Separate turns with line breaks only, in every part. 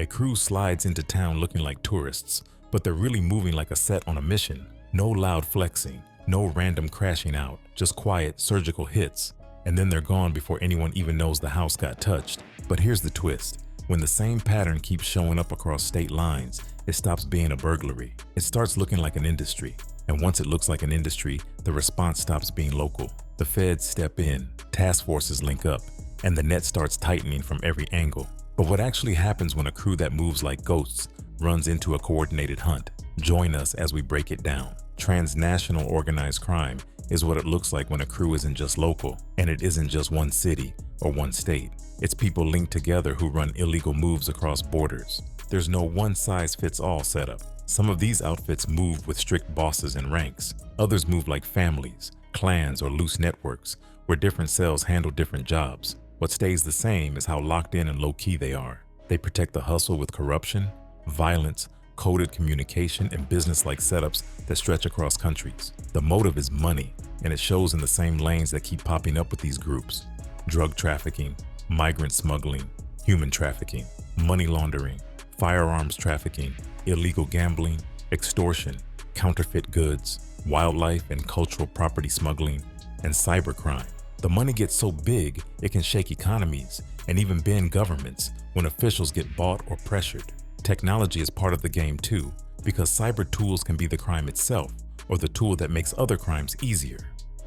A crew slides into town looking like tourists, but they're really moving like a set on a mission. No loud flexing, no random crashing out, just quiet, surgical hits. And then they're gone before anyone even knows the house got touched. But here's the twist. When the same pattern keeps showing up across state lines, it stops being a burglary. It starts looking like an industry. And once it looks like an industry, the response stops being local. The feds step in, task forces link up, and the net starts tightening from every angle. But what actually happens when a crew that moves like ghosts runs into a coordinated hunt? Join us as we break it down. Transnational organized crime is what it looks like when a crew isn't just local, and it isn't just one city or one state. It's people linked together who run illegal moves across borders. There's no one-size-fits-all setup. Some of these outfits move with strict bosses and ranks. Others move like families, clans, or loose networks, where different cells handle different jobs. What stays the same is how locked in and low-key they are. They protect the hustle with corruption, violence, coded communication, and business-like setups that stretch across countries. The motive is money, and it shows in the same lanes that keep popping up with these groups: drug trafficking, migrant smuggling, human trafficking, money laundering, firearms trafficking, illegal gambling, extortion, counterfeit goods, wildlife and cultural property smuggling, and cybercrime. The money gets so big, it can shake economies and even bend governments when officials get bought or pressured. Technology is part of the game too, because cyber tools can be the crime itself or the tool that makes other crimes easier.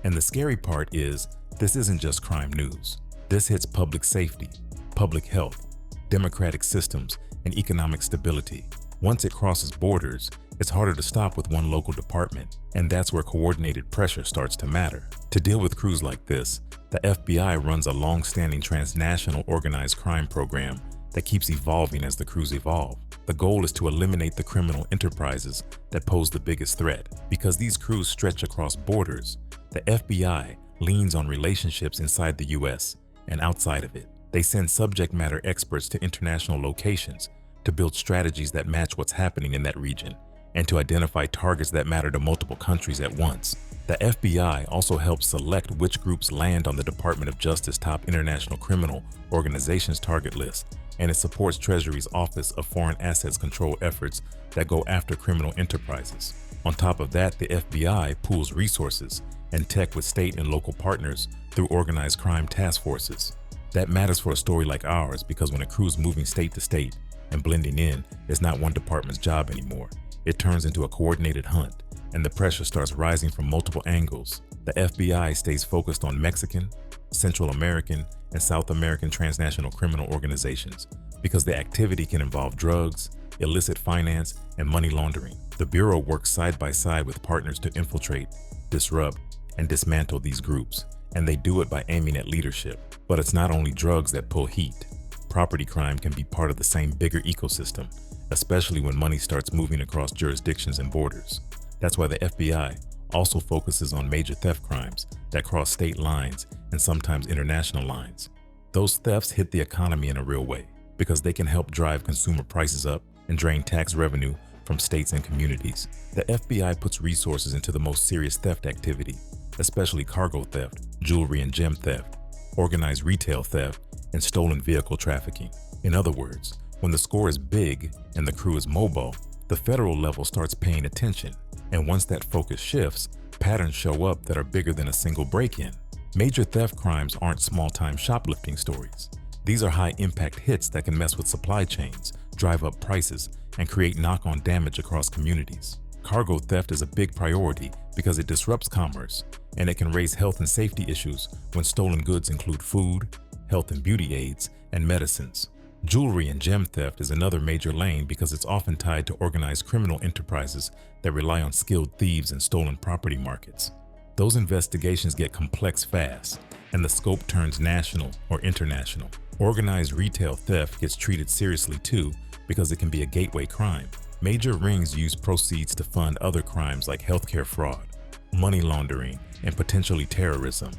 And the scary part is, this isn't just crime news. This hits public safety, public health, democratic systems, and economic stability. Once it crosses borders, it's harder to stop with one local department, and that's where coordinated pressure starts to matter. To deal with crews like this, the FBI runs a long-standing transnational organized crime program that keeps evolving as the crews evolve. The goal is to eliminate the criminal enterprises that pose the biggest threat. Because these crews stretch across borders, the FBI leans on relationships inside the US and outside of it. They send subject matter experts to international locations to build strategies that match what's happening in that region and to identify targets that matter to multiple countries at once. The FBI also helps select which groups land on the Department of Justice top international criminal organizations target list, and it supports Treasury's Office of Foreign Assets Control efforts that go after criminal enterprises. On top of that, the FBI pools resources and tech with state and local partners through organized crime task forces. That matters for a story like ours because when a crew's moving state to state and blending in, it's not one department's job anymore. It turns into a coordinated hunt, and the pressure starts rising from multiple angles. The FBI stays focused on Mexican, Central American, and South American transnational criminal organizations because the activity can involve drugs, illicit finance, and money laundering. The Bureau works side by side with partners to infiltrate, disrupt, and dismantle these groups, and they do it by aiming at leadership. But it's not only drugs that pull heat. Property crime can be part of the same bigger ecosystem, especially when money starts moving across jurisdictions and borders. That's why the FBI also focuses on major theft crimes that cross state lines and sometimes international lines. Those thefts hit the economy in a real way because they can help drive consumer prices up and drain tax revenue from states and communities. The FBI puts resources into the most serious theft activity, especially cargo theft, jewelry and gem theft, organized retail theft, and stolen vehicle trafficking. In other words, when the score is big and the crew is mobile, the federal level starts paying attention. And once that focus shifts, patterns show up that are bigger than a single break-in. Major theft crimes aren't small-time shoplifting stories. These are high-impact hits that can mess with supply chains, drive up prices, and create knock-on damage across communities. Cargo theft is a big priority because it disrupts commerce, and it can raise health and safety issues when stolen goods include food, health and beauty aids, and medicines. Jewelry and gem theft is another major lane because it's often tied to organized criminal enterprises that rely on skilled thieves and stolen property markets. Those investigations get complex fast, and the scope turns national or international. Organized retail theft gets treated seriously too because it can be a gateway crime. Major rings use proceeds to fund other crimes like healthcare fraud, money laundering, and potentially terrorism.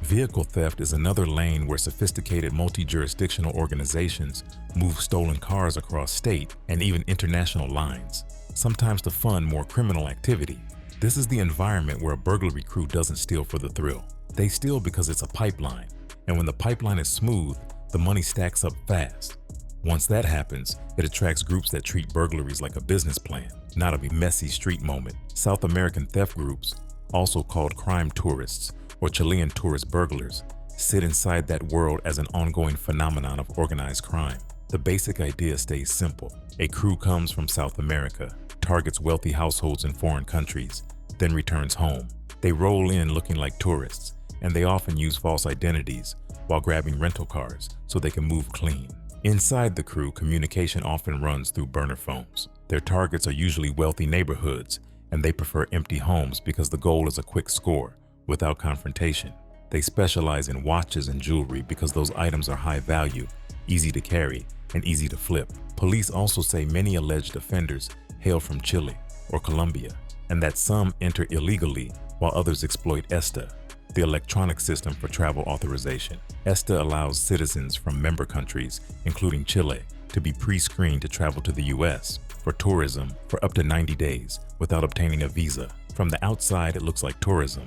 Vehicle theft is another lane where sophisticated multi-jurisdictional organizations move stolen cars across state and even international lines, sometimes to fund more criminal activity. This is the environment where a burglary crew doesn't steal for the thrill. They steal because it's a pipeline, and when the pipeline is smooth, the money stacks up fast. Once that happens, it attracts groups that treat burglaries like a business plan, not a messy street moment. South American theft groups, also called crime tourists or Chilean tourist burglars, sit inside that world as an ongoing phenomenon of organized crime. The basic idea stays simple. A crew comes from South America, targets wealthy households in foreign countries, then returns home. They roll in looking like tourists, and they often use false identities while grabbing rental cars so they can move clean. Inside the crew, communication often runs through burner phones. Their targets are usually wealthy neighborhoods, and they prefer empty homes because the goal is a quick score without confrontation. They specialize in watches and jewelry because those items are high value, easy to carry, and easy to flip. Police also say many alleged offenders hail from Chile or Colombia, and that some enter illegally while others exploit ESTA, the electronic system for travel authorization. ESTA allows citizens from member countries, including Chile, to be pre-screened to travel to the US for tourism for up to 90 days without obtaining a visa. From the outside, it looks like tourism.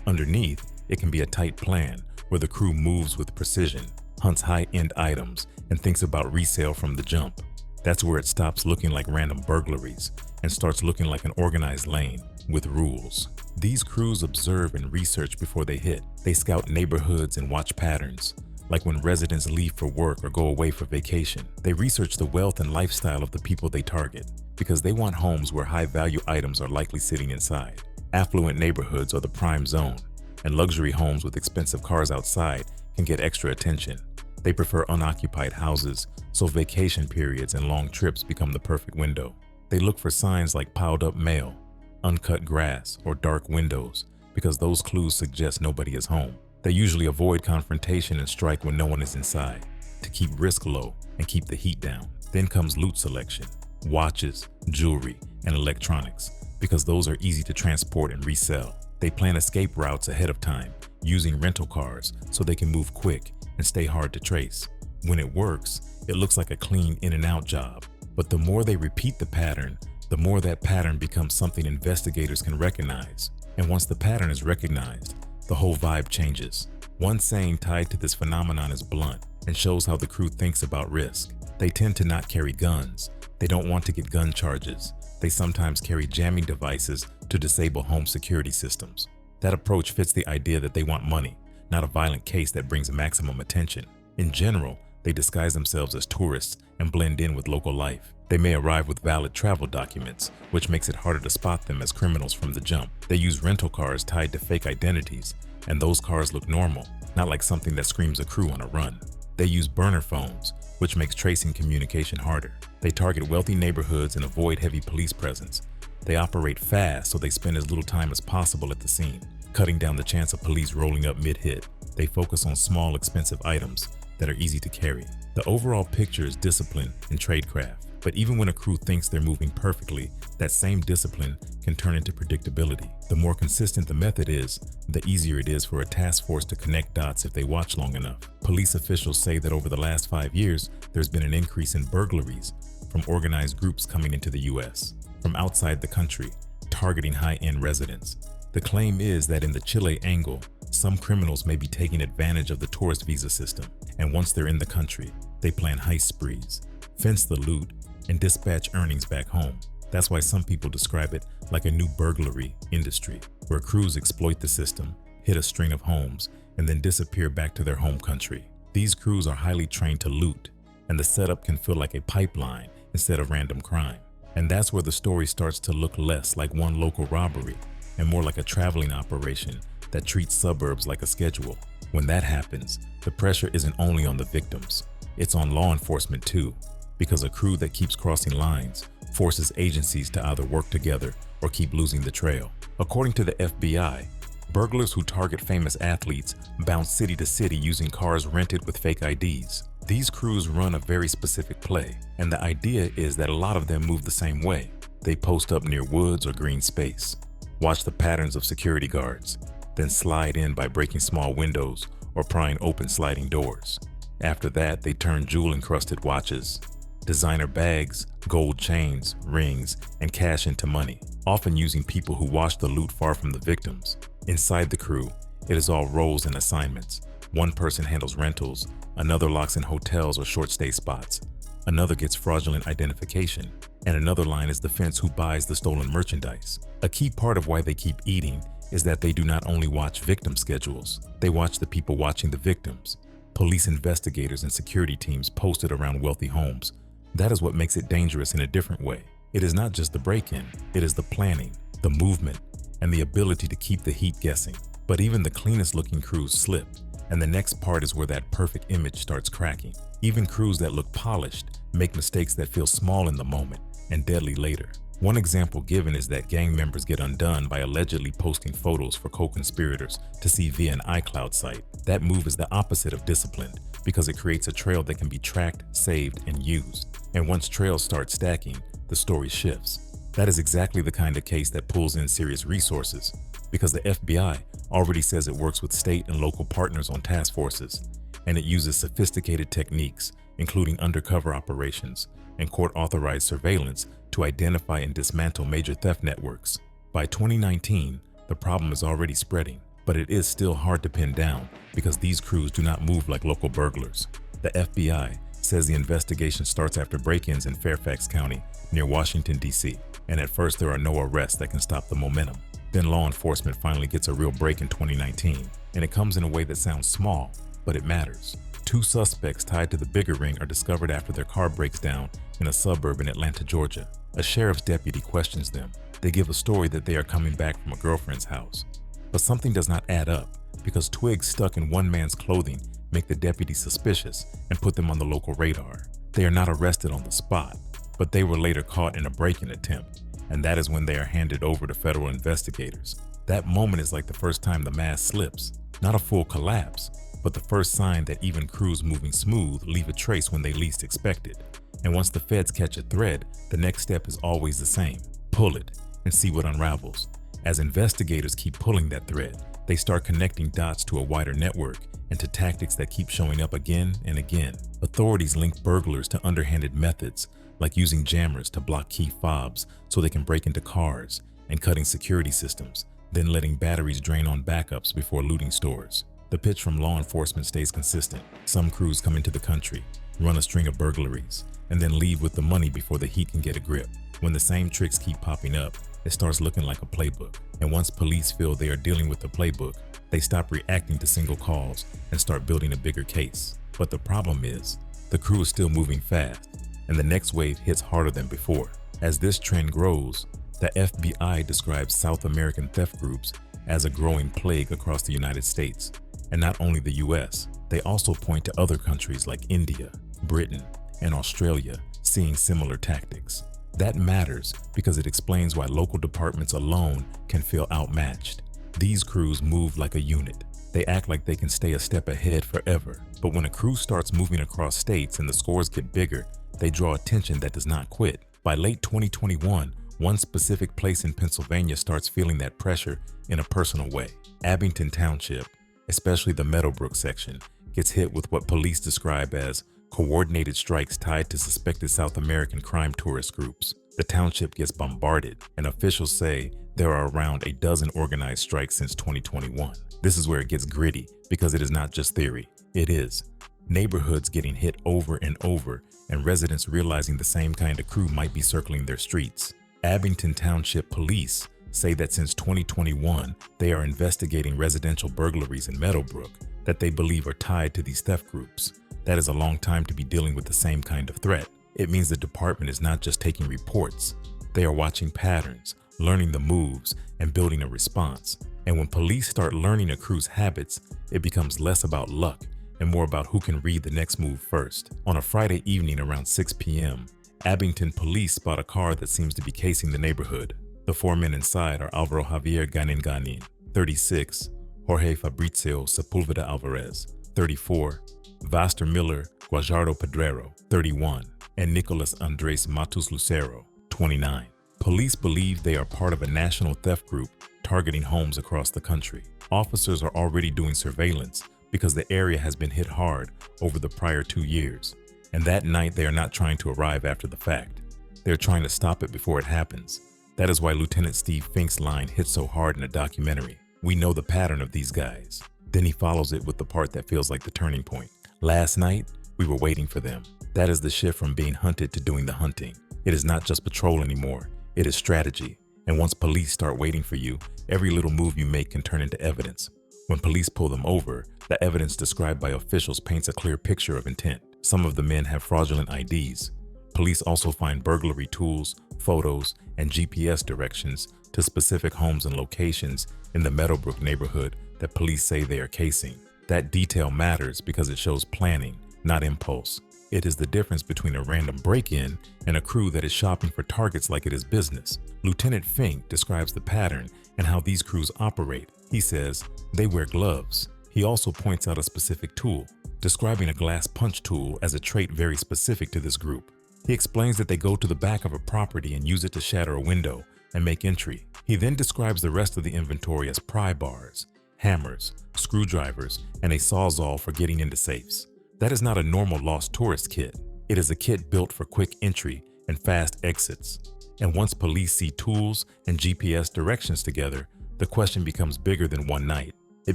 Underneath, it can be a tight plan where the crew moves with precision, hunts high-end items, and thinks about resale from the jump. That's where it stops looking like random burglaries and starts looking like an organized lane with rules. These crews observe and research before they hit. They scout neighborhoods and watch patterns, like when residents leave for work or go away for vacation. They research the wealth and lifestyle of the people they target because they want homes where high-value items are likely sitting inside. Affluent neighborhoods are the prime zone, and luxury homes with expensive cars outside can get extra attention. They prefer unoccupied houses, so vacation periods and long trips become the perfect window. They look for signs like piled up mail, uncut grass, or dark windows because those clues suggest nobody is home. They usually avoid confrontation and strike when no one is inside to keep risk low and keep the heat down. Then comes loot selection, watches, jewelry, and electronics because those are easy to transport and resell. They plan escape routes ahead of time, using rental cars so they can move quick and stay hard to trace. When it works, it looks like a clean in and out job. But the more they repeat the pattern, the more that pattern becomes something investigators can recognize. And once the pattern is recognized, the whole vibe changes. One saying tied to this phenomenon is blunt and shows how the crew thinks about risk. They tend to not carry guns. They don't want to get gun charges. They sometimes carry jamming devices to disable home security systems. That approach fits the idea that they want money, not a violent case that brings maximum attention. In general, they disguise themselves as tourists and blend in with local life. They may arrive with valid travel documents, which makes it harder to spot them as criminals from the jump. They use rental cars tied to fake identities, and those cars look normal, not like something that screams a crew on a run. They use burner phones, which makes tracing communication harder. They target wealthy neighborhoods and avoid heavy police presence. They operate fast, so they spend as little time as possible at the scene, cutting down the chance of police rolling up mid-hit. They focus on small, expensive items that are easy to carry. The overall picture is discipline and tradecraft. But even when a crew thinks they're moving perfectly, that same discipline can turn into predictability. The more consistent the method is, the easier it is for a task force to connect dots if they watch long enough. Police officials say that over the last 5 years, there's been an increase in burglaries from organized groups coming into the US, from outside the country, targeting high-end residents. The claim is that in the Chile angle, some criminals may be taking advantage of the tourist visa system, and once they're in the country, they plan heist sprees, fence the loot, and dispatch earnings back home. That's why some people describe it like a new burglary industry, where crews exploit the system, hit a string of homes, and then disappear back to their home country. These crews are highly trained to loot, and the setup can feel like a pipeline instead of random crime. And that's where the story starts to look less like one local robbery and more like a traveling operation that treats suburbs like a schedule. When that happens, the pressure isn't only on the victims, it's on law enforcement too, because a crew that keeps crossing lines forces agencies to either work together or keep losing the trail. According to the FBI, burglars who target famous athletes bounce city to city using cars rented with fake IDs. These crews run a very specific play, and the idea is that a lot of them move the same way. They post up near woods or green space, watch the patterns of security guards, then slide in by breaking small windows or prying open sliding doors. After that, they turn jewel-encrusted watches, designer bags, gold chains, rings, and cash into money, often using people who wash the loot far from the victims. Inside the crew, it is all roles and assignments. One person handles rentals, another locks in hotels or short stay spots, another gets fraudulent identification, and another line is the fence who buys the stolen merchandise. A key part of why they keep eating is that they do not only watch victim schedules, they watch the people watching the victims. Police investigators and security teams posted around wealthy homes. That is what makes it dangerous in a different way. It is not just the break-in, it is the planning, the movement, and the ability to keep the heat guessing. But even the cleanest looking crews slip, and the next part is where that perfect image starts cracking. Even crews that look polished make mistakes that feel small in the moment and deadly later. One example given is that gang members get undone by allegedly posting photos for co-conspirators to see via an iCloud site. That move is the opposite of disciplined because it creates a trail that can be tracked, saved, and used. And once trails start stacking, the story shifts. That is exactly the kind of case that pulls in serious resources, because the FBI already says it works with state and local partners on task forces, and it uses sophisticated techniques, including undercover operations and court-authorized surveillance, to identify and dismantle major theft networks. By 2019, the problem is already spreading, but it is still hard to pin down because these crews do not move like local burglars. The FBI says the investigation starts after break-ins in Fairfax County near Washington, D.C., and at first there are no arrests that can stop the momentum. Then law enforcement finally gets a real break in 2019, and it comes in a way that sounds small, but it matters. 2 suspects tied to the bigger ring are discovered after their car breaks down in a suburb in Atlanta, Georgia. A sheriff's deputy questions them. They give a story that they are coming back from a girlfriend's house. But something does not add up, because twigs stuck in one man's clothing make the deputy suspicious and put them on the local radar. They are not arrested on the spot, but they were later caught in a break-in attempt, and that is when they are handed over to federal investigators. That moment is like the first time the mask slips. Not a full collapse, but the first sign that even crews moving smooth leave a trace when they least expect it. And once the feds catch a thread, the next step is always the same. Pull it and see what unravels. As investigators keep pulling that thread, they start connecting dots to a wider network and to tactics that keep showing up again and again. Authorities link burglars to underhanded methods, like using jammers to block key fobs so they can break into cars, and cutting security systems, then letting batteries drain on backups before looting stores. The pitch from law enforcement stays consistent. Some crews come into the country, run a string of burglaries, and then leave with the money before the heat can get a grip. When the same tricks keep popping up, it starts looking like a playbook. And once police feel they are dealing with the playbook, they stop reacting to single calls and start building a bigger case. But the problem is, the crew is still moving fast, and the next wave hits harder than before. As this trend grows, the FBI describes South American theft groups as a growing plague across the United States. And not only the US, they also point to other countries like India, Britain, and Australia seeing similar tactics. That matters because it explains why local departments alone can feel outmatched. These crews move like a unit. They act like they can stay a step ahead forever. But when a crew starts moving across states and the scores get bigger, they draw attention that does not quit. By late 2021, one specific place in Pennsylvania starts feeling that pressure in a personal way. Abington Township, especially the Meadowbrook section, gets hit with what police describe as coordinated strikes tied to suspected South American crime tourist groups. The township gets bombarded, and officials say there are around a dozen organized strikes since 2021. This is where it gets gritty, because it is not just theory. It is. Neighborhoods getting hit over and over, and residents realizing the same kind of crew might be circling their streets. Abington Township Police say that since 2021, they are investigating residential burglaries in Meadowbrook that they believe are tied to these theft groups. That is a long time to be dealing with the same kind of threat. It means the department is not just taking reports. They are watching patterns, learning the moves, and building a response. And when police start learning a crew's habits, it becomes less about luck and more about who can read the next move first. On a Friday evening around 6 p.m., Abington police spot a car that seems to be casing the neighborhood. The 4 men inside are Alvaro Javier Ganin, 36, Jorge Fabrizio Sepulveda Alvarez, 34, Vaster Miller Guajardo Pedrero, 31, and Nicolas Andres Matus Lucero, 29. Police believe they are part of a national theft group targeting homes across the country. Officers are already doing surveillance because the area has been hit hard over the prior 2 years. And that night they are not trying to arrive after the fact. They're trying to stop it before it happens. That is why Lieutenant Steve Fink's line hits so hard in a documentary. We know the pattern of these guys. Then he follows it with the part that feels like the turning point. Last night, we were waiting for them. That is the shift from being hunted to doing the hunting. It is not just patrol anymore, it is strategy. And once police start waiting for you, every little move you make can turn into evidence. When police pull them over, the evidence described by officials paints a clear picture of intent. Some of the men have fraudulent IDs. Police also find burglary tools, photos, and GPS directions to specific homes and locations in the Meadowbrook neighborhood that police say they are casing. That detail matters because it shows planning, not impulse. It is the difference between a random break-in and a crew that is shopping for targets like it is business. Lieutenant Fink describes the pattern and how these crews operate. He says they wear gloves. He also points out a specific tool, describing a glass punch tool as a trait very specific to this group. He explains that they go to the back of a property and use it to shatter a window and make entry. He then describes the rest of the inventory as pry bars, hammers, screwdrivers, and a sawzall for getting into safes. That is not a normal lost tourist kit. It is a kit built for quick entry and fast exits. And once police see tools and GPS directions together, the question becomes bigger than one night. It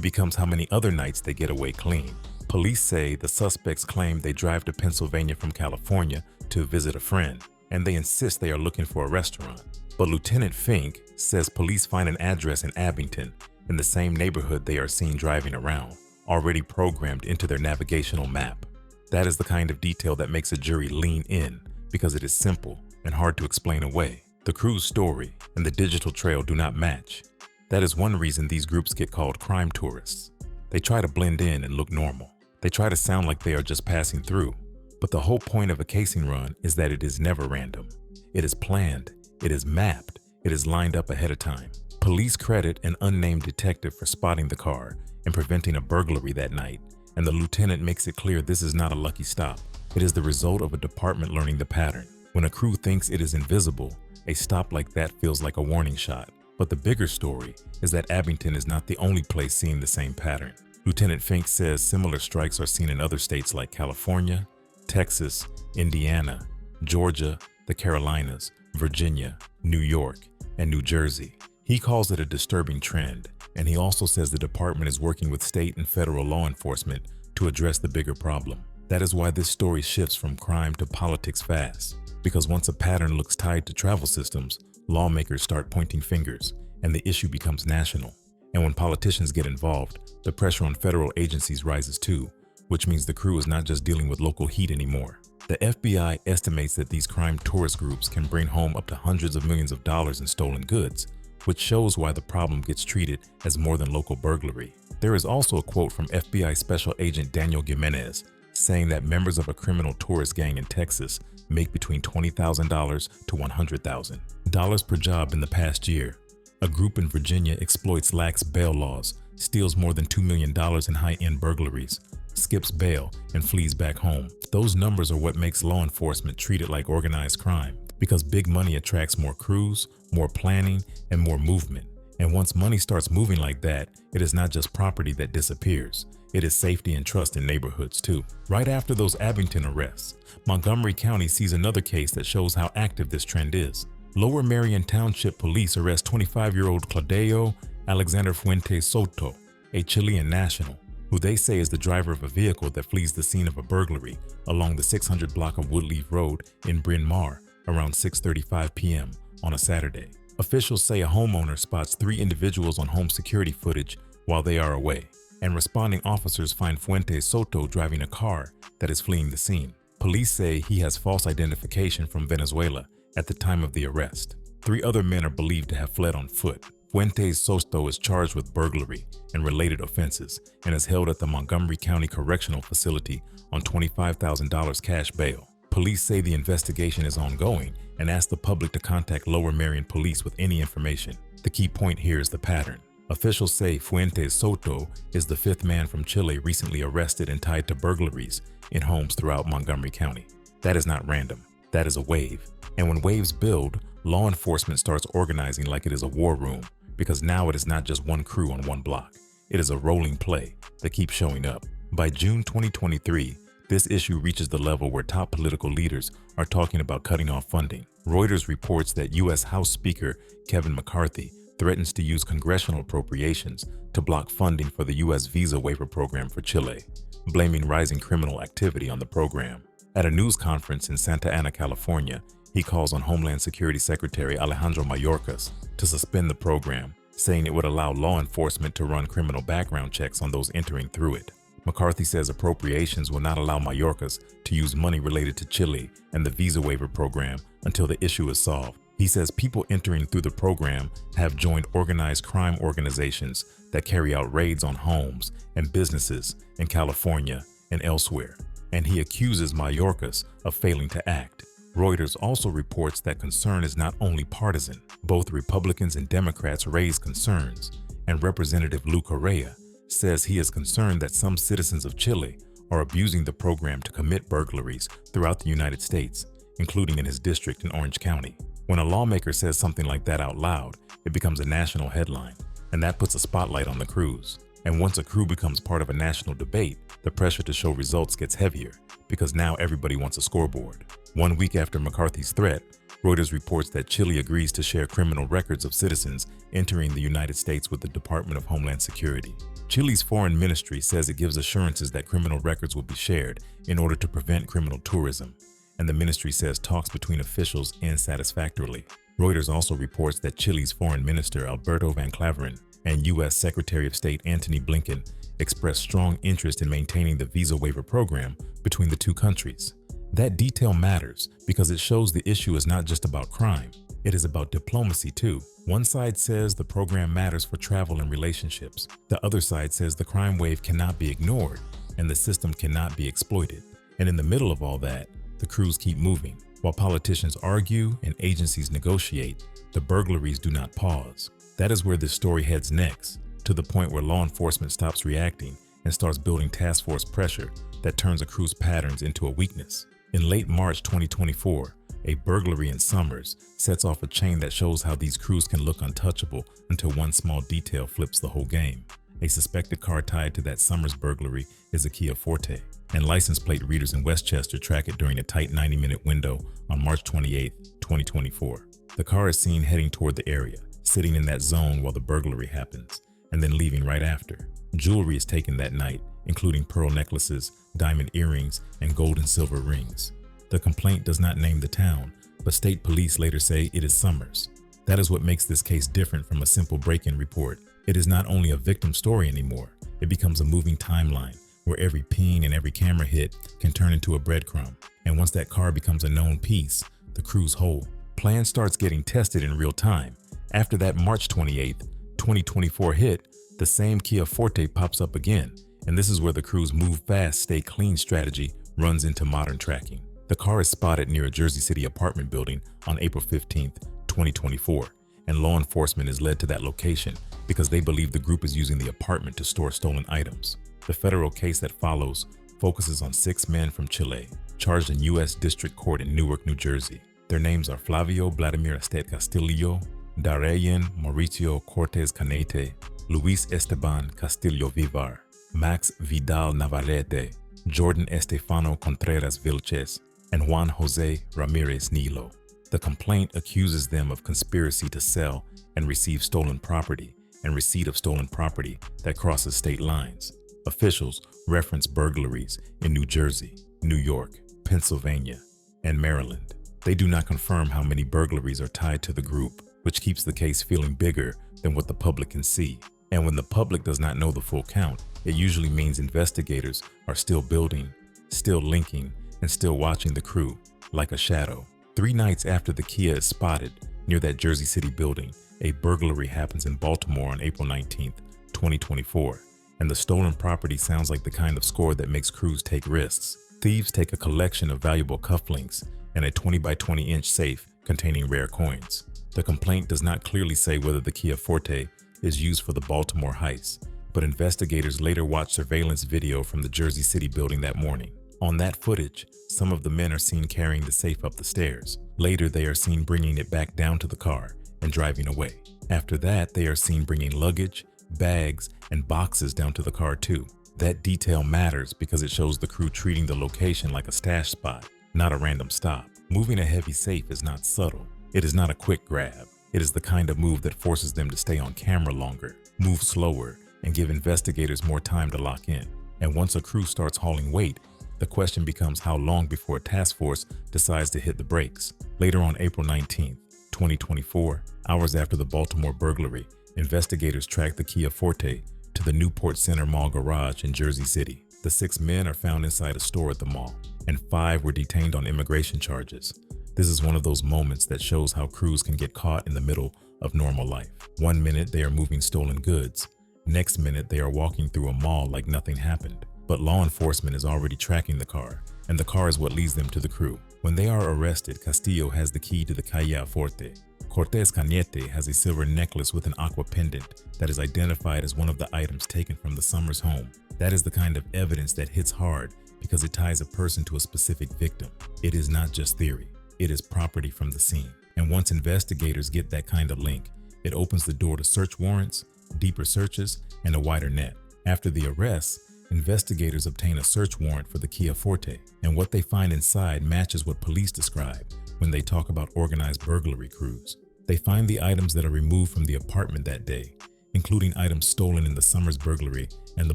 becomes how many other nights they get away clean. Police say the suspects claim they drive to Pennsylvania from California to visit a friend, and they insist they are looking for a restaurant. But Lieutenant Fink says police find an address in Abington, in the same neighborhood they are seen driving around, already programmed into their navigational map. That is the kind of detail that makes a jury lean in because it is simple and hard to explain away. The crew's story and the digital trail do not match. That is one reason these groups get called crime tourists. They try to blend in and look normal. They try to sound like they are just passing through. But the whole point of a casing run is that it is never random. It is planned, it is mapped, it is lined up ahead of time. Police credit an unnamed detective for spotting the car and preventing a burglary that night, and the lieutenant makes it clear this is not a lucky stop. It is the result of a department learning the pattern. When a crew thinks it is invisible, a stop like that feels like a warning shot. But the bigger story is that Abington is not the only place seeing the same pattern. Lieutenant Fink says similar strikes are seen in other states like California, Texas, Indiana, Georgia, the Carolinas, Virginia, New York, and New Jersey. He calls it a disturbing trend, and he also says the department is working with state and federal law enforcement to address the bigger problem. That is why this story shifts from crime to politics fast, because once a pattern looks tied to travel systems, lawmakers start pointing fingers, and the issue becomes national. And when politicians get involved, the pressure on federal agencies rises too, which means the crew is not just dealing with local heat anymore. The FBI estimates that these crime tourist groups can bring home up to hundreds of millions of dollars in stolen goods, which shows why the problem gets treated as more than local burglary. There is also a quote from FBI Special Agent Daniel Gimenez saying that members of a criminal tourist gang in Texas make between $20,000 to $100,000 per job in the past year. A group in Virginia exploits lax bail laws, steals more than $2 million in high-end burglaries, skips bail, and flees back home. Those numbers are what makes law enforcement treat it like organized crime, because big money attracts more crews, more planning, and more movement. And once money starts moving like that, it is not just property that disappears. It is safety and trust in neighborhoods too. Right after those Abington arrests, Montgomery County sees another case that shows how active this trend is. Lower Marion Township Police arrest 25-year-old Claudio Alexander Fuentes Soto, a Chilean national, who they say is the driver of a vehicle that flees the scene of a burglary along the 600 block of Woodleaf Road in Bryn Mawr around 6:35 p.m. on a Saturday. Officials say a homeowner spots 3 individuals on home security footage while they are away, and responding officers find Fuentes Soto driving a car that is fleeing the scene. Police say he has false identification from Venezuela at the time of the arrest. 3 other men are believed to have fled on foot. Fuentes Soto is charged with burglary and related offenses and is held at the Montgomery County Correctional Facility on $25,000 cash bail. Police say the investigation is ongoing and ask the public to contact Lower Marion Police with any information. The key point here is the pattern. Officials say Fuentes Soto is the 5th man from Chile recently arrested and tied to burglaries in homes throughout Montgomery County. That is not random. That is a wave. And when waves build, law enforcement starts organizing like it is a war room, because now it is not just one crew on one block. It is a rolling play that keeps showing up. By June 2023, this issue reaches the level where top political leaders are talking about cutting off funding. Reuters reports that U.S. House Speaker Kevin McCarthy threatens to use congressional appropriations to block funding for the U.S. visa waiver program for Chile, blaming rising criminal activity on the program. At a news conference in Santa Ana, California, he calls on Homeland Security Secretary Alejandro Mayorkas to suspend the program, saying it would allow law enforcement to run criminal background checks on those entering through it. McCarthy says appropriations will not allow Mayorkas to use money related to Chile and the visa waiver program until the issue is solved. He says people entering through the program have joined organized crime organizations that carry out raids on homes and businesses in California and elsewhere, and he accuses Mayorkas of failing to act. Reuters also reports that concern is not only partisan. Both Republicans and Democrats raise concerns, and Representative Lou Correa says he is concerned that some citizens of Chile are abusing the program to commit burglaries throughout the United States, including in his district in Orange County. When a lawmaker says something like that out loud, it becomes a national headline, and that puts a spotlight on the crews. And once a crew becomes part of a national debate, the pressure to show results gets heavier, because now everybody wants a scoreboard. 1 week after McCarthy's threat, Reuters reports that Chile agrees to share criminal records of citizens entering the United States with the Department of Homeland Security. Chile's foreign ministry says it gives assurances that criminal records will be shared in order to prevent criminal tourism, and the ministry says talks between officials end satisfactorily. Reuters also reports that Chile's Foreign Minister Alberto Van Claveren and U.S. Secretary of State Antony Blinken expressed strong interest in maintaining the visa waiver program between the two countries. That detail matters because it shows the issue is not just about crime, it is about diplomacy too. One side says the program matters for travel and relationships. The other side says the crime wave cannot be ignored and the system cannot be exploited. And in the middle of all that, the crews keep moving. While politicians argue and agencies negotiate, the burglaries do not pause. That is where this story heads next, to the point where law enforcement stops reacting and starts building task force pressure that turns a crew's patterns into a weakness. In late March 2024, a burglary in Summers sets off a chain that shows how these crews can look untouchable until one small detail flips the whole game. A suspected car tied to that Summers burglary is a Kia Forte, and license plate readers in Westchester track it during a tight 90-minute window on March 28, 2024. The car is seen heading toward the area, sitting in that zone while the burglary happens, and then leaving right after. Jewelry is taken that night, including pearl necklaces, diamond earrings, and gold and silver rings. The complaint does not name the town, but state police later say it is Summers. That is what makes this case different from a simple break-in report. It is not only a victim story anymore, it becomes a moving timeline where every ping and every camera hit can turn into a breadcrumb. And once that car becomes a known piece, the crew's whole. Plan starts getting tested in real time. After that March 28, 2024 hit, the same Kia Forte pops up again, and this is where the crew's move fast, stay clean strategy runs into modern tracking. The car is spotted near a Jersey City apartment building on April 15, 2024, and law enforcement is led to that location because they believe the group is using the apartment to store stolen items. The federal case that follows focuses on 6 men from Chile, charged in U.S. District Court in Newark, New Jersey. Their names are Flavio Vladimir Estet Castillo, Darayan Mauricio Cortez Canete, Luis Esteban Castillo Vivar, Max Vidal Navarrete, Jordan Estefano Contreras Vilches, and Juan Jose Ramirez Nilo. The complaint accuses them of conspiracy to sell and receive stolen property and receipt of stolen property that crosses state lines. Officials reference burglaries in New Jersey, New York, Pennsylvania, and Maryland. They do not confirm how many burglaries are tied to the group, which keeps the case feeling bigger than what the public can see. And when the public does not know the full count, it usually means investigators are still building, still linking, and still watching the crew like a shadow. 3 nights after the Kia is spotted near that Jersey City building, a burglary happens in Baltimore on April 19, 2024, and the stolen property sounds like the kind of score that makes crews take risks. Thieves take a collection of valuable cufflinks and a 20 by 20 inch safe containing rare coins. The complaint does not clearly say whether the Kia Forte is used for the Baltimore heist, but investigators later watched surveillance video from the Jersey City building that morning. On that footage, some of the men are seen carrying the safe up the stairs. Later, they are seen bringing it back down to the car and driving away. After that, they are seen bringing luggage, bags, and boxes down to the car too. That detail matters because it shows the crew treating the location like a stash spot, not a random stop. Moving a heavy safe is not subtle. It is not a quick grab. It is the kind of move that forces them to stay on camera longer, move slower, and give investigators more time to lock in. And once a crew starts hauling weight, The question becomes how long before a task force decides to hit the brakes. Later on April 19, 2024, hours after the Baltimore burglary, investigators tracked the Kia Forte to the Newport Center Mall garage in Jersey City. The 6 men are found inside a store at the mall, and 5 were detained on immigration charges. This is one of those moments that shows how crews can get caught in the middle of normal life. One minute they are moving stolen goods. Next minute they are walking through a mall like nothing happened. But law enforcement is already tracking the car, and the car is what leads them to the crew. When they are arrested, Castillo has the key to the Kia Forte. Cortez Cañete has a silver necklace with an aqua pendant that is identified as one of the items taken from the Summers home. That is the kind of evidence that hits hard because it ties a person to a specific victim. It is not just theory, it is property from the scene. And once investigators get that kind of link, it opens the door to search warrants, deeper searches, and a wider net. After the arrest, investigators obtain a search warrant for the Kia Forte, and what they find inside matches what police describe when they talk about organized burglary crews. They find the items that are removed from the apartment that day, including items stolen in the Summers burglary and the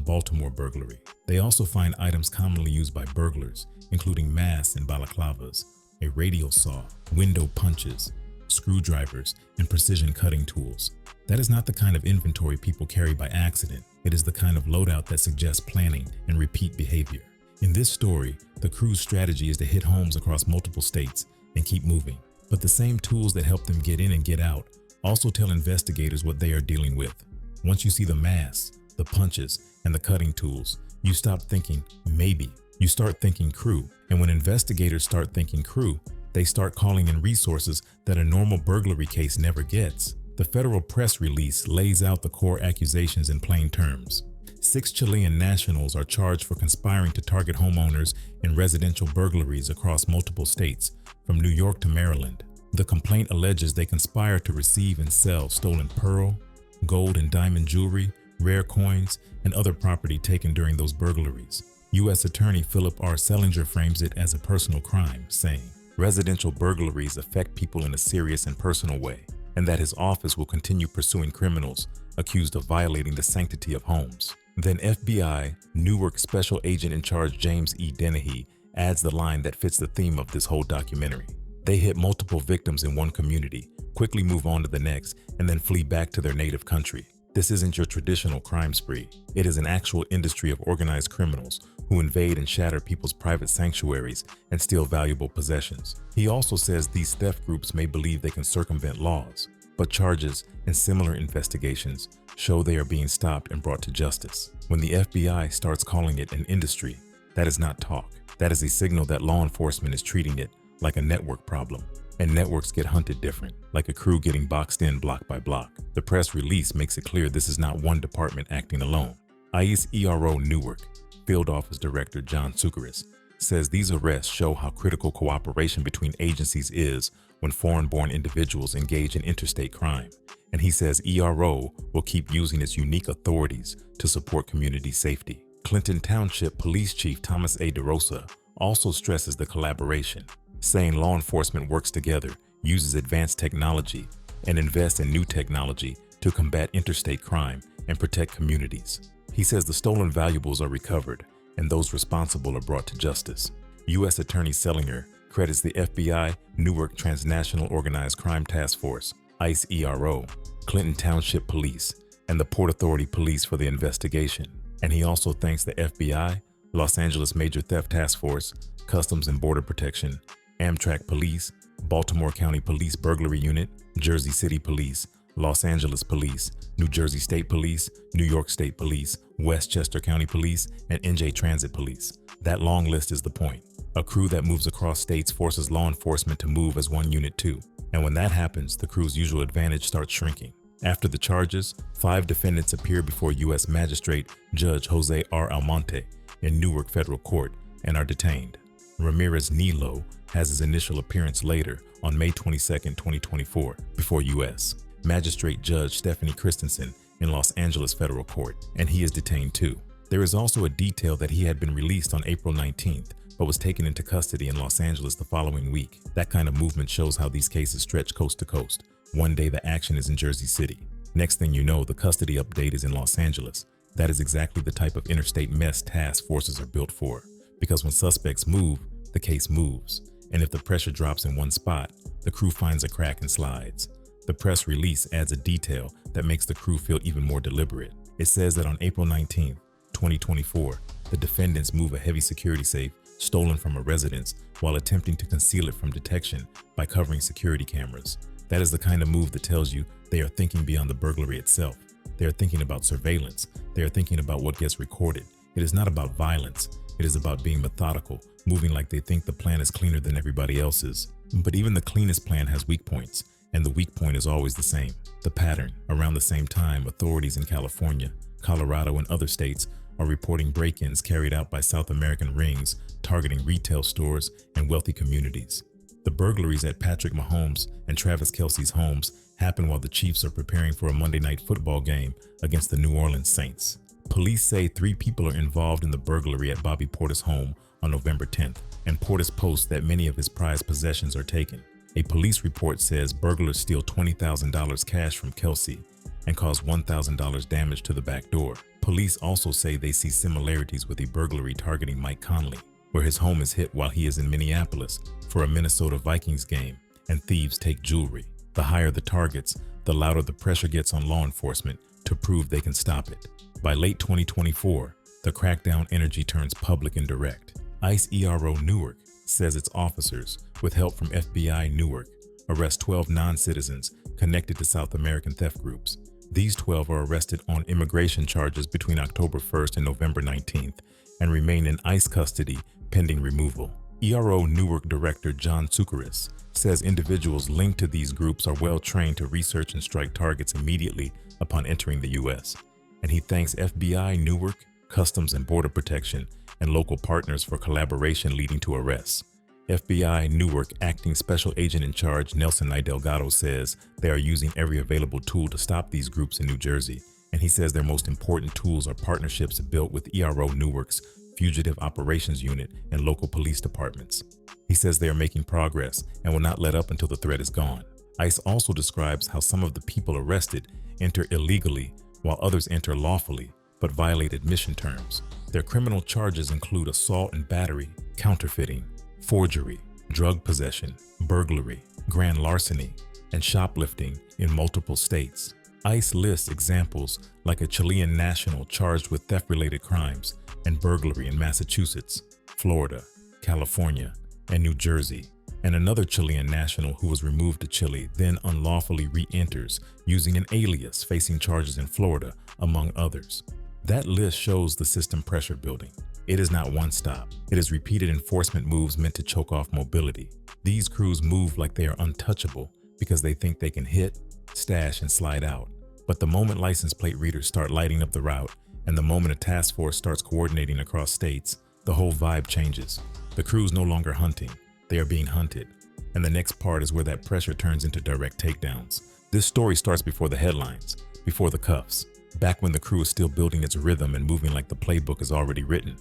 Baltimore burglary. They also find items commonly used by burglars, including masks and balaclavas, a radial saw, window punches, screwdrivers, and precision cutting tools. That is not the kind of inventory people carry by accident. It is the kind of loadout that suggests planning and repeat behavior. In this story, the crew's strategy is to hit homes across multiple states and keep moving. But the same tools that help them get in and get out also tell investigators what they are dealing with. Once you see the masks, the punches, and the cutting tools, you stop thinking maybe. You start thinking crew. And when investigators start thinking crew, they start calling in resources that a normal burglary case never gets. The federal press release lays out the core accusations in plain terms. 6 Chilean nationals are charged for conspiring to target homeowners in residential burglaries across multiple states, from New York to Maryland. The complaint alleges they conspire to receive and sell stolen pearl, gold and diamond jewelry, rare coins, and other property taken during those burglaries. U.S. Attorney Philip R. Sellinger frames it as a personal crime, saying, residential burglaries affect people in a serious and personal way, and that his office will continue pursuing criminals accused of violating the sanctity of homes. Then FBI Newark Special Agent in Charge James E. Dennehy adds the line that fits the theme of this whole documentary. They hit multiple victims in one community, quickly move on to the next, and then flee back to their native country. This isn't your traditional crime spree. It is an actual industry of organized criminals who invade and shatter people's private sanctuaries and steal valuable possessions. He also says these theft groups may believe they can circumvent laws, but charges and similar investigations show they are being stopped and brought to justice. When the FBI starts calling it an industry, that is not talk. That is a signal that law enforcement is treating it like a network problem. And networks get hunted different, like a crew getting boxed in block by block. The press release makes it clear this is not one department acting alone. ICE ERO Newark Field Office Director John Sukaris says these arrests show how critical cooperation between agencies is when foreign-born individuals engage in interstate crime. And he says ERO will keep using its unique authorities to support community safety. Clinton Township Police Chief Thomas A. DeRosa also stresses the collaboration, saying law enforcement works together, uses advanced technology, and invests in new technology to combat interstate crime and protect communities. He says the stolen valuables are recovered and those responsible are brought to justice. U.S. Attorney Sellinger credits the FBI Newark Transnational Organized Crime Task Force, ICE ERO, Clinton Township Police, and the Port Authority Police for the investigation. And he also thanks the FBI, Los Angeles Major Theft Task Force, Customs and Border Protection, Amtrak Police, Baltimore County Police Burglary Unit, Jersey City Police, Los Angeles Police, New Jersey State Police, New York State Police, Westchester County Police, and NJ Transit Police. That long list is the point. A crew that moves across states forces law enforcement to move as one unit too. And when that happens, the crew's usual advantage starts shrinking. After the charges, 5 defendants appear before U.S. Magistrate Judge Jose R. Almonte in Newark Federal Court and are detained. Ramirez Nilo has his initial appearance later on May 22, 2024, before U.S. Magistrate Judge Stephanie Christensen in Los Angeles Federal Court, and he is detained too. There is also a detail that he had been released on April 19th, but was taken into custody in Los Angeles the following week. That kind of movement shows how these cases stretch coast to coast. One day the action is in Jersey City. Next thing you know, the custody update is in Los Angeles. That is exactly the type of interstate mess task forces are built for. because when suspects move, the case moves. And if the pressure drops in one spot, the crew finds a crack and slides. The press release adds a detail that makes the crew feel even more deliberate. It says that on April 19, 2024, the defendants move a heavy security safe stolen from a residence while attempting to conceal it from detection by covering security cameras. That is the kind of move that tells you they are thinking beyond the burglary itself. They are thinking about surveillance. They are thinking about what gets recorded. It is not about violence. It is about being methodical, moving like they think the plan is cleaner than everybody else's. But even the cleanest plan has weak points, and the weak point is always the same. The pattern. Around the same time, authorities in California, Colorado, and other states are reporting break-ins carried out by South American rings targeting retail stores and wealthy communities. The burglaries at Patrick Mahomes and Travis Kelce's homes happen while the Chiefs are preparing for a Monday night football game against the New Orleans Saints. Police say 3 people are involved in the burglary at Bobby Portis' home on November 10th, and Portis posts that many of his prized possessions are taken. A police report says burglars steal $20,000 cash from Kelce and cause $1,000 damage to the back door. Police also say they see similarities with a burglary targeting Mike Conley, where his home is hit while he is in Minneapolis for a Minnesota Vikings game, and thieves take jewelry. The higher the targets, the louder the pressure gets on law enforcement to prove they can stop it. By late 2024, the crackdown energy turns public and direct. ICE ERO Newark says its officers, with help from FBI Newark, arrest 12 non-citizens connected to South American theft groups. These 12 are arrested on immigration charges between October 1st and November 19th and remain in ICE custody pending removal. ERO Newark Director John Tsukaris says individuals linked to these groups are well trained to research and strike targets immediately upon entering the U.S., and he thanks FBI Newark, Customs and Border Protection, and local partners for collaboration leading to arrests. FBI Newark Acting Special Agent in Charge Nelson I. Delgado says they are using every available tool to stop these groups in New Jersey, and he says their most important tools are partnerships built with ERO Newark's Fugitive Operations Unit and local police departments. He says they are making progress and will not let up until the threat is gone. ICE also describes how some of the people arrested enter illegally while others enter lawfully but violate admission terms. Their criminal charges include assault and battery, counterfeiting, forgery, drug possession, burglary, grand larceny, and shoplifting in multiple states. ICE lists examples like a Chilean national charged with theft-related crimes and burglary in Massachusetts, Florida, California, and New Jersey, and another Chilean national who was removed to Chile then unlawfully re-enters using an alias facing charges in Florida, among others. That list shows the system pressure building. It is not one stop. It is repeated enforcement moves meant to choke off mobility. These crews move like they are untouchable because they think they can hit, stash, and slide out. But the moment license plate readers start lighting up the route, and the moment a task force starts coordinating across states, the whole vibe changes. The crew's no longer hunting, they are being hunted. And the next part is where that pressure turns into direct takedowns. This story starts before the headlines, before the cuffs, back when the crew is still building its rhythm and moving like the playbook is already written.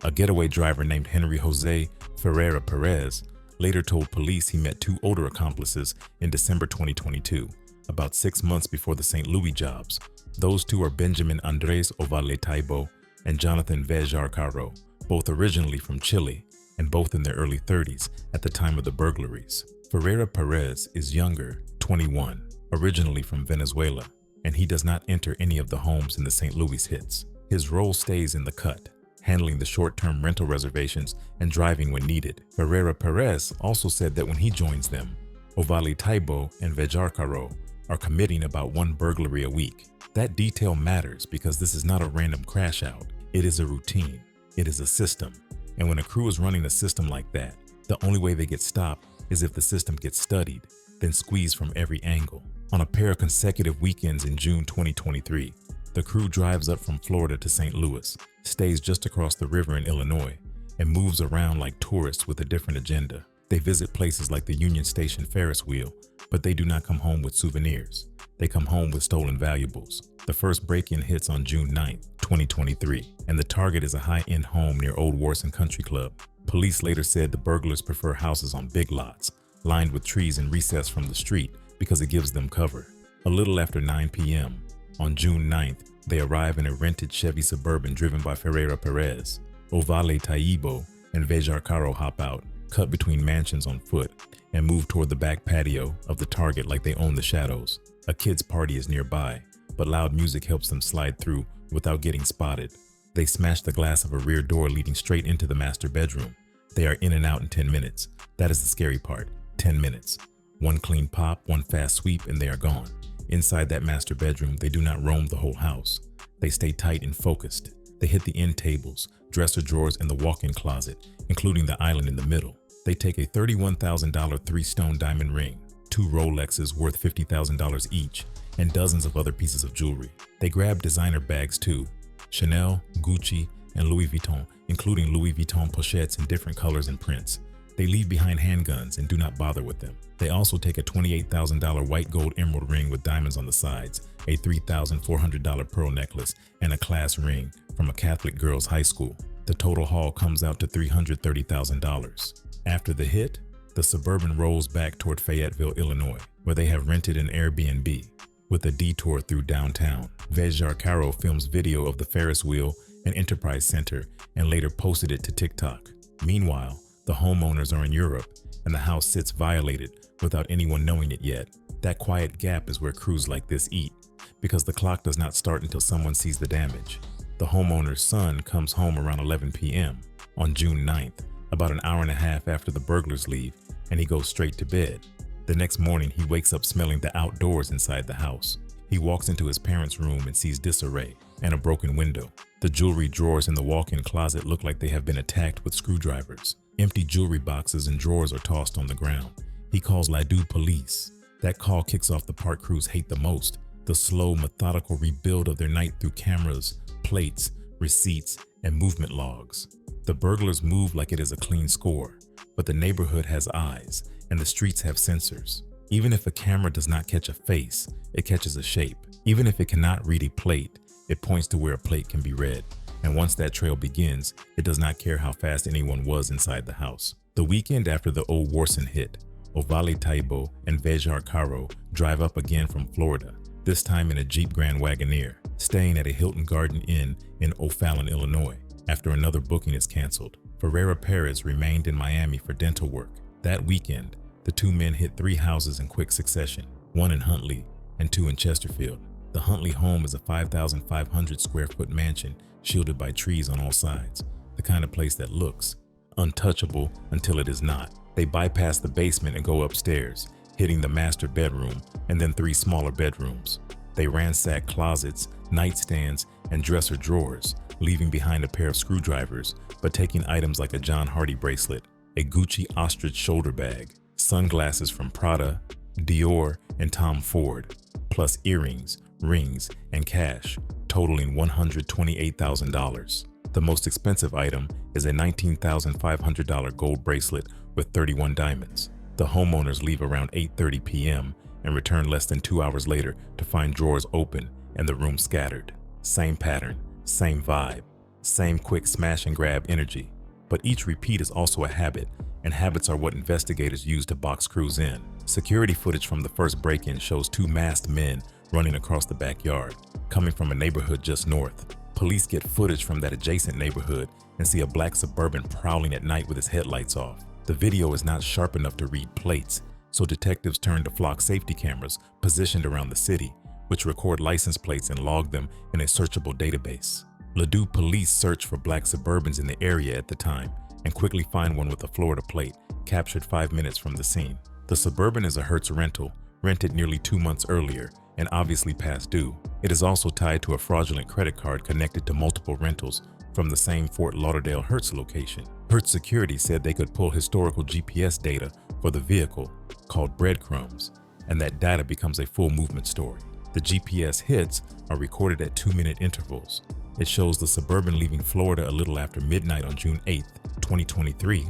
A getaway driver named Henry Jose Ferreira Perez later told police he met 2 older accomplices in December 2022, about 6 months before the St. Louis jobs. Those 2 are Benjamin Andres Ovale Taibo and Jonathan Vejar Caro, both originally from Chile and both in their early 30s at the time of the burglaries. Ferreira Perez is younger, 21, originally from Venezuela, and he does not enter any of the homes in the St. Louis hits. His role stays in the cut, handling the short-term rental reservations and driving when needed. Ferreira Perez also said that when he joins them, Ovale Taibo and Vejar Caro are committing about 1 burglary a week. That detail matters because this is not a random crash out. It is a routine. It is a system. And when a crew is running a system like that, the only way they get stopped is if the system gets studied, then squeezed from every angle. On a pair of consecutive weekends in June 2023, the crew drives up from Florida to St. Louis, stays just across the river in Illinois, and moves around like tourists with a different agenda. They visit places like the Union Station Ferris wheel, but they do not come home with souvenirs. They come home with stolen valuables. The first break-in hits on June 9, 2023, and the target is a high-end home near Old Warson Country Club. Police later said the burglars prefer houses on big lots, lined with trees and recessed from the street because it gives them cover. A little after 9 p.m., on June 9th, they arrive in a rented Chevy Suburban driven by Ferreira Perez. Ovale Taibo and Vejarcaro hop out, cut between mansions on foot, and move toward the back patio of the target like they own the shadows. A kid's party is nearby, but loud music helps them slide through without getting spotted. They smash the glass of a rear door leading straight into the master bedroom. They are in and out in 10 minutes. That is the scary part. 10 minutes. One clean pop, one fast sweep, and they are gone. Inside that master bedroom, they do not roam the whole house. They stay tight and focused. They hit the end tables, dresser drawers, and the walk-in closet, including the island in the middle. They take a $31,000 3-stone diamond ring, 2 Rolexes worth $50,000 each, and dozens of other pieces of jewelry. They grab designer bags too, Chanel, Gucci, and Louis Vuitton, including Louis Vuitton pochettes in different colors and prints. They leave behind handguns and do not bother with them. They also take a $28,000 white gold emerald ring with diamonds on the sides, a $3,400 pearl necklace, and a class ring from a Catholic girls' high school. The total haul comes out to $330,000. After the hit, the Suburban rolls back toward Fayetteville, Illinois, where they have rented an Airbnb. With a detour through downtown, Vejarcaro films video of the Ferris wheel and Enterprise Center and later posted it to TikTok. Meanwhile, the homeowners are in Europe and the house sits violated without anyone knowing it yet. That quiet gap is where crews like this eat, because the clock does not start until someone sees the damage. The homeowner's son comes home around 11 p.m. on June 9th, about an hour and a half after the burglars leave, and he goes straight to bed. The next morning, he wakes up smelling the outdoors inside the house. He walks into his parents' room and sees disarray and a broken window. The jewelry drawers in the walk-in closet look like they have been attacked with screwdrivers. Empty jewelry boxes and drawers are tossed on the ground. He calls Ladue police. That call kicks off the part crews hate the most, the slow, methodical rebuild of their night through cameras, plates, receipts, and movement logs. The burglars move like it is a clean score, but the neighborhood has eyes, and the streets have sensors. Even if a camera does not catch a face, it catches a shape. Even if it cannot read a plate, it points to where a plate can be read. And once that trail begins, it does not care how fast anyone was inside the house. The weekend after the Old Warson hit, Ovale Taibo and Vejarcaro drive up again from Florida, this time in a Jeep Grand Wagoneer, staying at a Hilton Garden Inn in O'Fallon, Illinois, after another booking is canceled. Ferreira Perez remained in Miami for dental work. That weekend, the two men hit 3 houses in quick succession, 1 in Huntley and 2 in Chesterfield. The Huntley home is a 5,500 square foot mansion shielded by trees on all sides, the kind of place that looks untouchable until it is not. They bypass the basement and go upstairs, hitting the master bedroom and then 3 smaller bedrooms. They ransack closets, nightstands, and dresser drawers, leaving behind a pair of screwdrivers, but taking items like a John Hardy bracelet, a Gucci ostrich shoulder bag, sunglasses from Prada, Dior, and Tom Ford, plus earrings, rings, and cash, totaling $128,000. The most expensive item is a $19,500 gold bracelet with 31 diamonds. The homeowners leave around 8:30 p.m. and return less than 2 hours later to find drawers open and the room scattered. Same pattern, same vibe, same quick smash and grab energy. But each repeat is also a habit, and habits are what investigators use to box crews in. Security footage from the first break-in shows 2 masked men running across the backyard, coming from a neighborhood just north. Police get footage from that adjacent neighborhood and see a black Suburban prowling at night with his headlights off. The video is not sharp enough to read plates, so detectives turn to flock safety cameras positioned around the city, which record license plates and log them in a searchable database. Ladue police search for black Suburbans in the area at the time and quickly find one with a Florida plate, captured 5 minutes from the scene. The Suburban is a Hertz rental, rented nearly 2 months earlier and obviously past due. It is also tied to a fraudulent credit card connected to multiple rentals from the same Fort Lauderdale Hertz location. Hertz security said they could pull historical GPS data for the vehicle, called breadcrumbs, and that data becomes a full movement story. The GPS hits are recorded at 2-minute intervals. It shows the Suburban leaving Florida a little after midnight on June 8, 2023,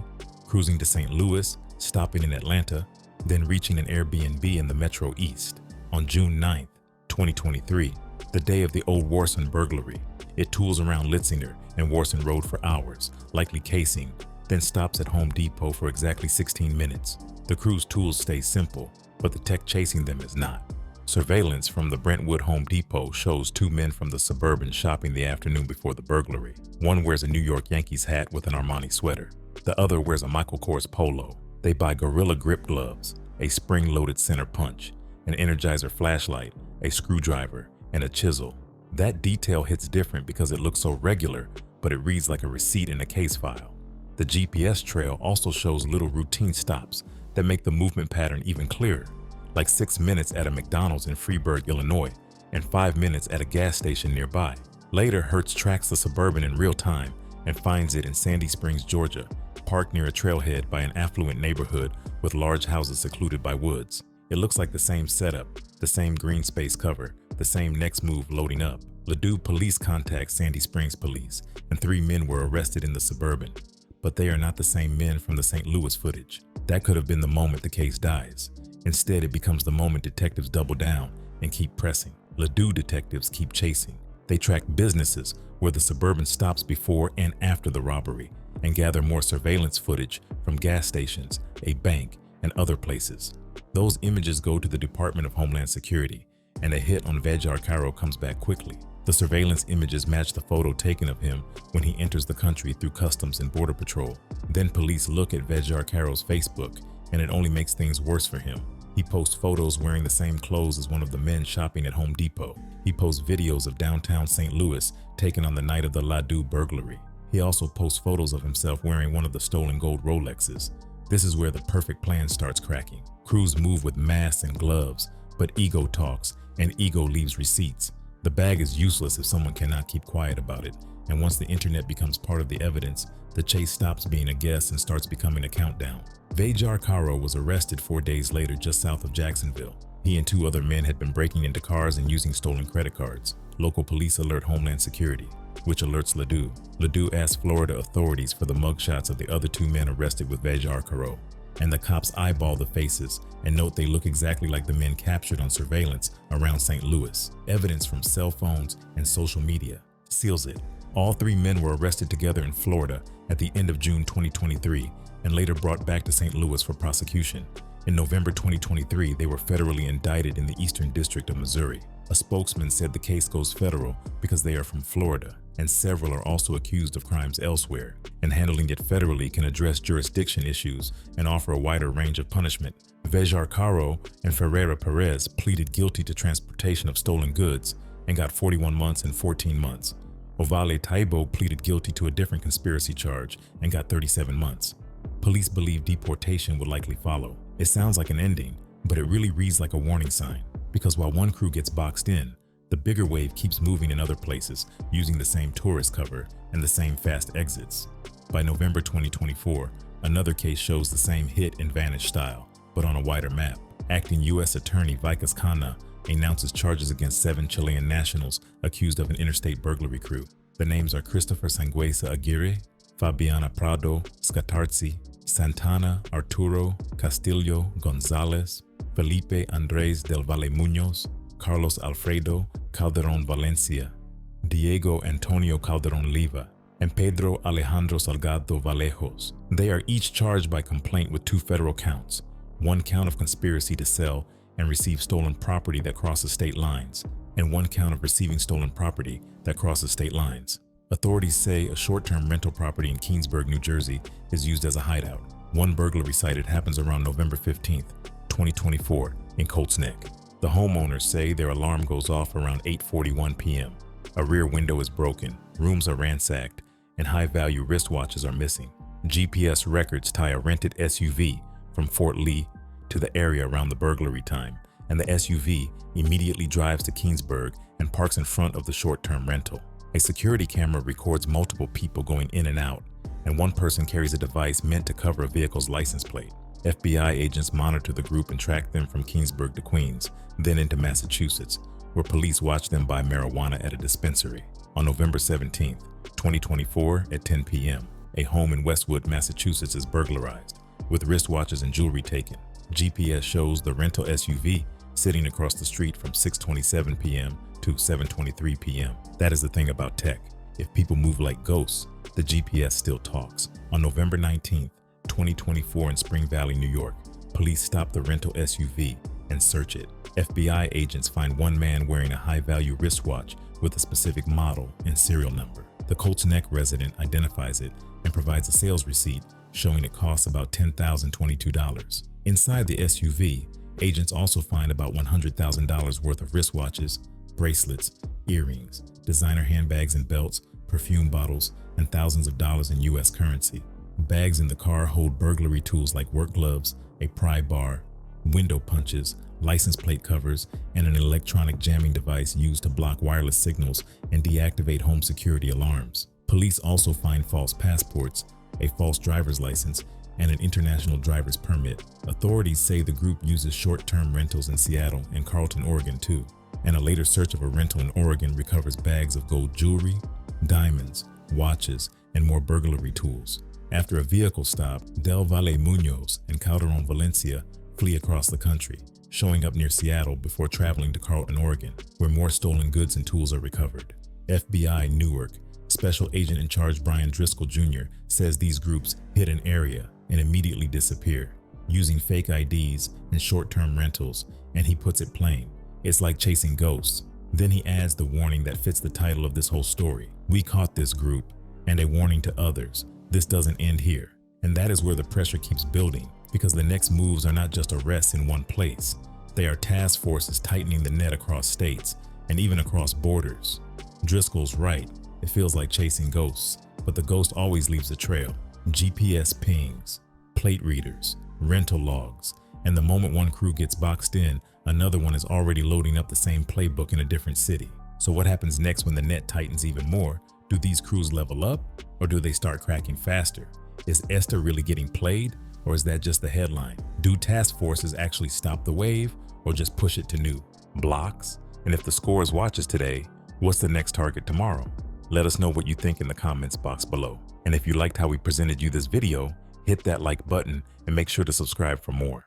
cruising to St. Louis, stopping in Atlanta, then reaching an Airbnb in the Metro East. On June 9, 2023, the day of the Old Warson burglary, it tools around Litzinger and Warson Road for hours, likely casing, then stops at Home Depot for exactly 16 minutes. The crew's tools stay simple, but the tech chasing them is not. Surveillance from the Brentwood Home Depot shows 2 men from the Suburban shopping the afternoon before the burglary. One wears a New York Yankees hat with an Armani sweater. The other wears a Michael Kors polo. They buy Gorilla Grip gloves, a spring-loaded center punch, an Energizer flashlight, a screwdriver, and a chisel. That detail hits different because it looks so regular, but it reads like a receipt in a case file. The GPS trail also shows little routine stops that make the movement pattern even clearer, like 6 minutes at a McDonald's in Freeburg, Illinois, and 5 minutes at a gas station nearby. Later, Hertz tracks the Suburban in real time and finds it in Sandy Springs, Georgia, parked near a trailhead by an affluent neighborhood with large houses secluded by woods. It looks like the same setup, the same green space cover, the same next move loading up. Ladue police contact Sandy Springs police, and 3 men were arrested in the Suburban. But they are not the same men from the St. Louis footage. That could have been the moment the case dies. Instead, it becomes the moment detectives double down and keep pressing. Ladue detectives keep chasing. They track businesses where the Suburban stops before and after the robbery and gather more surveillance footage from gas stations, a bank, and other places. Those images go to the Department of Homeland Security, and a hit on Vejar Caro comes back quickly. The surveillance images match the photo taken of him when he enters the country through Customs and Border Patrol. Then police look at Vejar Caro's Facebook, and it only makes things worse for him. He posts photos wearing the same clothes as one of the men shopping at Home Depot. He posts videos of downtown St. Louis taken on the night of the Ladue burglary. He also posts photos of himself wearing one of the stolen gold Rolexes. This is where the perfect plan starts cracking. Crews move with masks and gloves, but ego talks, and ego leaves receipts. The bag is useless if someone cannot keep quiet about it, and once the internet becomes part of the evidence, the chase stops being a guess and starts becoming a countdown. Vejar Caro was arrested 4 days later just south of Jacksonville. He and 2 other men had been breaking into cars and using stolen credit cards. Local police alert Homeland Security, which alerts Ladue. Ladue asks Florida authorities for the mugshots of the other 2 men arrested with Vejar Caro, and the cops eyeball the faces and note they look exactly like the men captured on surveillance around St. Louis. Evidence from cell phones and social media seals it. All 3 men were arrested together in Florida at the end of June 2023 and later brought back to St. Louis for prosecution. In November 2023, they were federally indicted in the Eastern District of Missouri. A spokesman said the case goes federal because they are from Florida, and several are also accused of crimes elsewhere, and handling it federally can address jurisdiction issues and offer a wider range of punishment. Vejar Caro and Ferreira Perez pleaded guilty to transportation of stolen goods and got 41 months and 14 months. Ovale Taibo pleaded guilty to a different conspiracy charge and got 37 months. Police believe deportation would likely follow. It sounds like an ending, but it really reads like a warning sign, because while one crew gets boxed in, the bigger wave keeps moving in other places using the same tourist cover and the same fast exits. By November 2024, another case shows the same hit and vanish style, but on a wider map. Acting U.S. Attorney Vicas Cana announces charges against 7 Chilean nationals accused of an interstate burglary crew. The names are Christopher Sangüesa Aguirre, Fabiana Prado Scatarzi, Santana Arturo Castillo Gonzalez, Felipe Andrés del Valle Muñoz, Carlos Alfredo Calderon Valencia, Diego Antonio Calderon Liva, and Pedro Alejandro Salgado Vallejos. They are each charged by complaint with 2 federal counts, 1 count of conspiracy to sell and receive stolen property that crosses state lines, and 1 count of receiving stolen property that crosses state lines. Authorities say a short-term rental property in Keansburg, New Jersey is used as a hideout. One burglary cited happens around November 15th, 2024 in Colts Neck. The homeowners say their alarm goes off around 8:41 p.m. A rear window is broken, rooms are ransacked, and high-value wristwatches are missing. GPS records tie a rented SUV from Fort Lee to the area around the burglary time, and the SUV immediately drives to Keansburg and parks in front of the short-term rental. A security camera records multiple people going in and out, and one person carries a device meant to cover a vehicle's license plate. FBI agents monitor the group and track them from Keansburg to Queens, then into Massachusetts, where police watch them buy marijuana at a dispensary. On November 17, 2024 at 10 p.m., a home in Westwood, Massachusetts is burglarized, with wristwatches and jewelry taken. GPS shows the rental SUV sitting across the street from 6:27 p.m. to 7:23 p.m. That is the thing about tech. If people move like ghosts, the GPS still talks. On November 19, 2024 in Spring Valley, New York, police stop the rental SUV and search it. FBI agents find one man wearing a high-value wristwatch with a specific model and serial number. The Colts Neck resident identifies it and provides a sales receipt showing it costs about $10,022. Inside the SUV, agents also find about $100,000 worth of wristwatches, bracelets, earrings, designer handbags and belts, perfume bottles, and thousands of dollars in US currency. Bags in the car hold burglary tools like work gloves, a pry bar, window punches, license plate covers, and an electronic jamming device used to block wireless signals and deactivate home security alarms. Police also find false passports, a false driver's license, and an international driver's permit. Authorities say the group uses short-term rentals in Seattle and Carlton, Oregon too, and a later search of a rental in Oregon recovers bags of gold jewelry, diamonds, watches, and more burglary tools. After a vehicle stop, Del Valle Munoz and Calderon Valencia flee across the country, showing up near Seattle before traveling to Carlton, Oregon, where more stolen goods and tools are recovered. FBI Newark Special Agent in Charge Brian Driscoll Jr. says these groups hit an area and immediately disappear, using fake IDs and short-term rentals, and he puts it plain, it's like chasing ghosts. Then he adds the warning that fits the title of this whole story. We caught this group, and a warning to others. This doesn't end here. And that is where the pressure keeps building, because the next moves are not just arrests in one place. They are task forces tightening the net across states and even across borders. Driscoll's right. It feels like chasing ghosts, but the ghost always leaves a trail. GPS pings, plate readers, rental logs, and the moment one crew gets boxed in, another one is already loading up the same playbook in a different city. So what happens next when the net tightens even more? Do these crews level up, or do they start cracking faster? Is Esther really getting played, or is that just the headline? Do task forces actually stop the wave, or just push it to new blocks? And if the Scores watches today, what's the next target tomorrow? Let us know what you think in the comments box below. And if you liked how we presented you this video, hit that like button and make sure to subscribe for more.